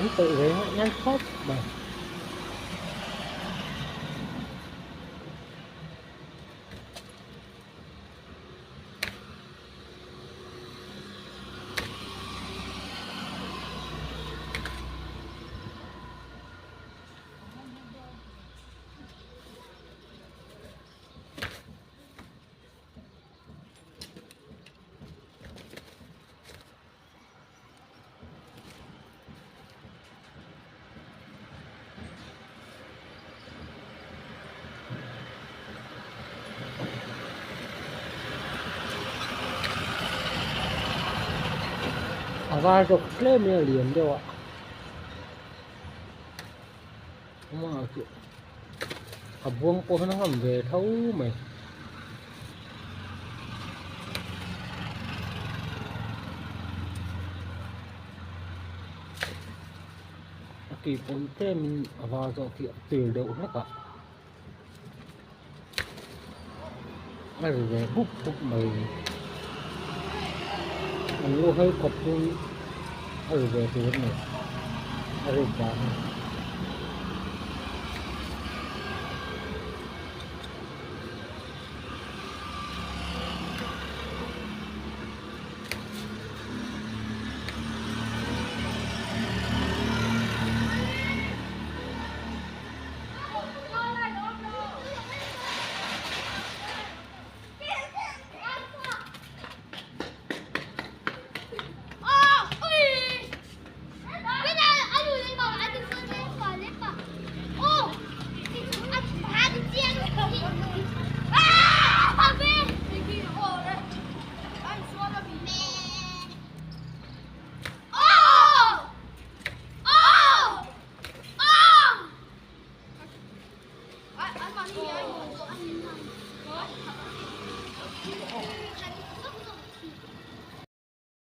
Anh tự về nhanh khóc mà. Agar cho claim ya liền đâu ạ. Mà buông cô nó hầm về thấu mày. Kỳ bốn thêm vào dọ tiệm từ đậu hết cả. Ai rồi về bút mày. Anh mua hơi cọc tôi. Ai rồi về từ này. Ai rồi bán.